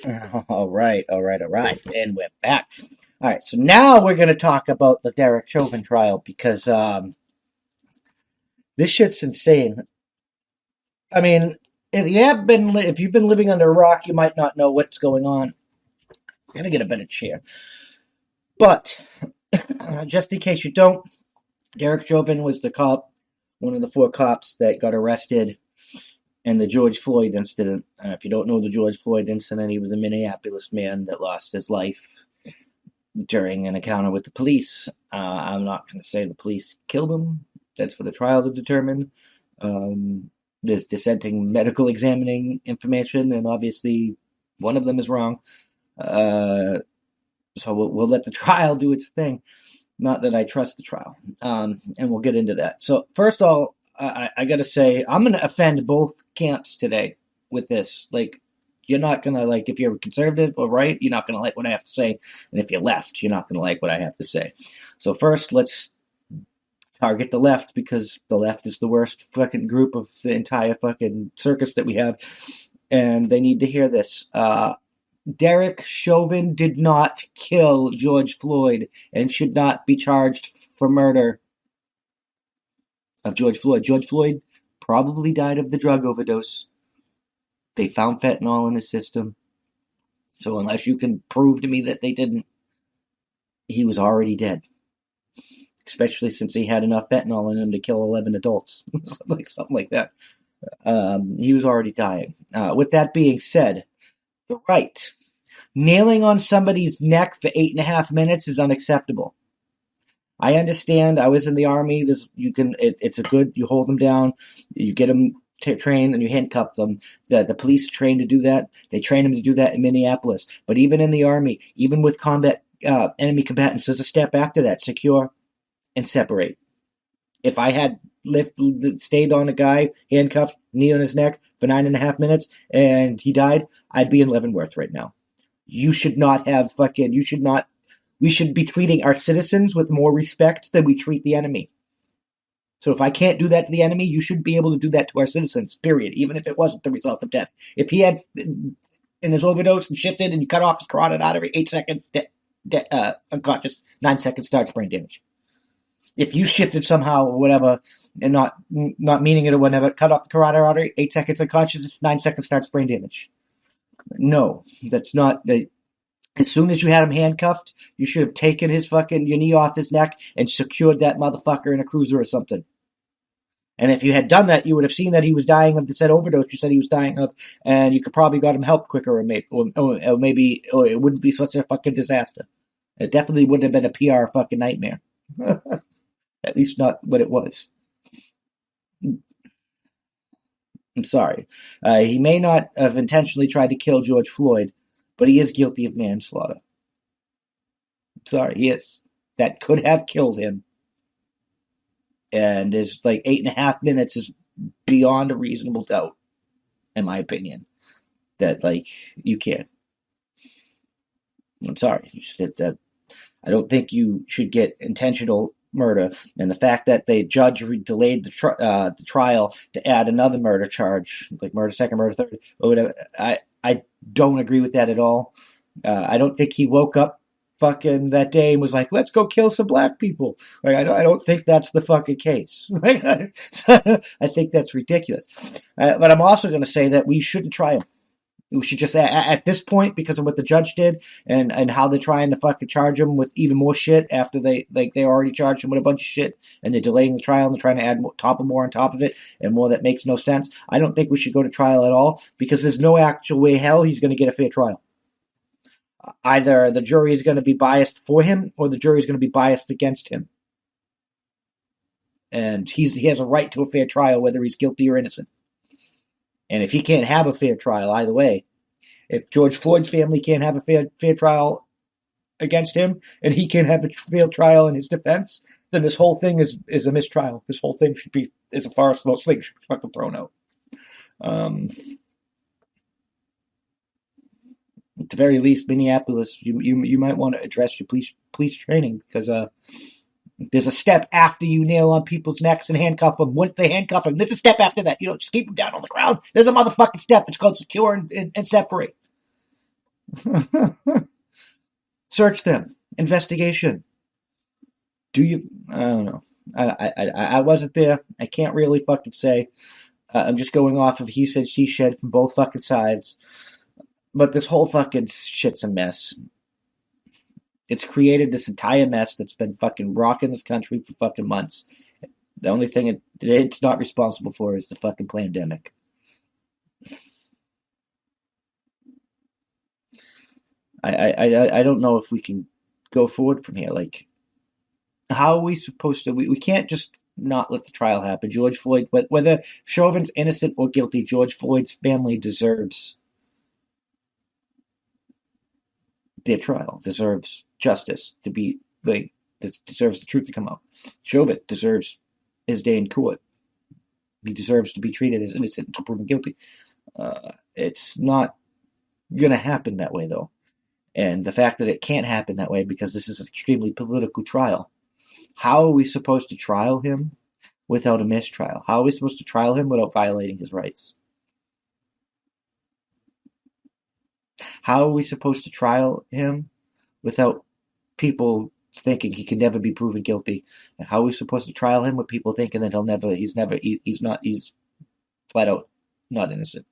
All right. And we're back. All right, so now we're going to talk about the Derek Chauvin trial because this shit's insane. I mean, if you've been living under a rock, you might not know what's going on. I'm going to get a better chair. But just in case you don't, Derek Chauvin was the cop, one of the four cops that got arrested in the George Floyd incident. And if you don't know the George Floyd incident, he was a Minneapolis man that lost his life during an encounter with the police. I'm not going to say the police killed him. That's for the trial to determine. There's dissenting medical examining information, and obviously one of them is wrong. So we'll let the trial do its thing. Not that I trust the trial. And we'll get into that. So first of all, I got to say, I'm going to offend both camps today with this. Like, you're not going to, like, if you're conservative or right, you're not going to like what I have to say. And if you're left, you're not going to like what I have to say. So first, let's target the left, because the left is the worst fucking group of the entire fucking circus that we have. And they need to hear this. Derek Chauvin did not kill George Floyd and should not be charged for murder of George Floyd. George Floyd probably died of the drug overdose. They found fentanyl in his system. So unless you can prove to me that they didn't, he was already dead. Especially since he had enough fentanyl in him to kill 11 adults. something like that. He was already dying. With that being said, the right. Nailing on somebody's neck for 8.5 minutes is unacceptable. I understand. I was in the army. It's a good. You hold them down, you get them trained, and you handcuff them. The police are trained to do that. They train them to do that in Minneapolis. But even in the army, even with combat enemy combatants, there's a step after that: secure and separate. If I had stayed on a guy handcuffed, knee on his neck for 9.5 minutes, and he died, I'd be in Leavenworth right now. You should not have we should be treating our citizens with more respect than we treat the enemy. So if I can't do that to the enemy, you should be able to do that to our citizens, period, even if it wasn't the result of death. If he had in his overdose and shifted and you cut off his carotid artery, 8 seconds, unconscious, 9 seconds starts brain damage. If you shifted somehow or whatever and not meaning it or whatever, cut off the carotid artery, 8 seconds unconscious, it's 9 seconds starts brain damage. No, that's not. As soon as you had him handcuffed, you should have taken your knee off his neck and secured that motherfucker in a cruiser or something. And if you had done that, you would have seen that he was dying of the said overdose you said he was dying of, and you could probably got him help quicker, or maybe it wouldn't be such a fucking disaster. It definitely wouldn't have been a PR fucking nightmare. At least not what it was. I'm sorry. He may not have intentionally tried to kill George Floyd, but he is guilty of manslaughter. I'm sorry, he is. That could have killed him. And is like 8.5 minutes is beyond a reasonable doubt, in my opinion. That, like, you can't. I'm sorry. I don't think you should get intentional murder, and the fact that the judge delayed the trial to add another murder charge, like murder second, murder third, or whatever, I don't agree with that at all. I don't think he woke up fucking that day and was like, let's go kill some black people. Like, I don't think that's the fucking case. I think that's ridiculous. But I'm also going to say that we shouldn't try him. We should just, at this point, because of what the judge did and how they're trying to fucking charge him with even more shit after they already charged him with a bunch of shit, and they're delaying the trial and they're trying to add more on top of it and more that makes no sense. I don't think we should go to trial at all, because there's no actual way hell he's going to get a fair trial. Either the jury is going to be biased for him or the jury is going to be biased against him. And he has a right to a fair trial, whether he's guilty or innocent. And if he can't have a fair trial, either way, if George Floyd's family can't have a fair trial against him, and he can't have a fair trial in his defense, then this whole thing is a mistrial. This whole thing is a farce. The whole thing should be fucking thrown out. At the very least, Minneapolis, you might want to address your police training, because there's a step after you nail on people's necks and handcuff them. Once they handcuff them, there's a step after that. You don't just keep them down on the ground. There's a motherfucking step. It's called secure and separate. Search them. Investigation. Do you? I don't know. I wasn't there. I can't really fucking say. I'm just going off of he said, she said from both fucking sides. But this whole fucking shit's a mess. It's created this entire mess that's been fucking rocking this country for fucking months. The only thing it's not responsible for is the fucking pandemic. I don't know if we can go forward from here. Like, how are we supposed to? We can't just not let the trial happen. George Floyd, whether Chauvin's innocent or guilty, George Floyd's family deserves their trial, deserves justice to be like, deserves the truth to come out. Chauvin deserves his day in court. He deserves to be treated as innocent until proven guilty. It's not going to happen that way, though. And the fact that it can't happen that way because this is an extremely political trial. How are we supposed to trial him without a mistrial? How are we supposed to trial him without violating his rights? How are we supposed to trial him without people thinking he can never be proven guilty? And how are we supposed to trial him with people thinking that he's flat out not innocent?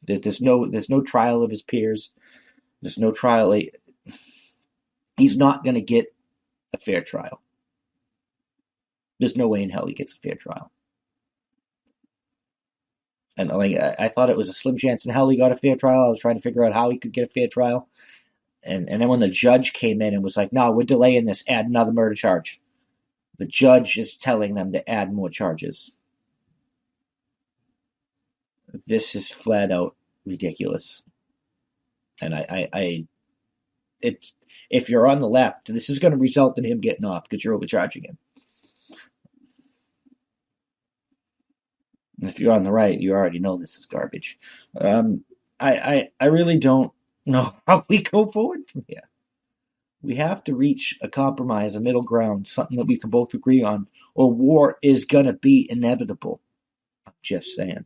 There's no trial of his peers. There's no trial. He's not going to get a fair trial. There's no way in hell he gets a fair trial. And like I thought it was a slim chance in hell he got a fair trial. I was trying to figure out how he could get a fair trial. And then when the judge came in and was like, no, we're delaying this, add another murder charge. The judge is telling them to add more charges. This is flat out ridiculous. And if you're on the left, this is going to result in him getting off because you're overcharging him. If you're on the right, you already know this is garbage. I really don't know how we go forward from here. We have to reach a compromise, a middle ground, something that we can both agree on, or war is going to be inevitable. I'm just saying.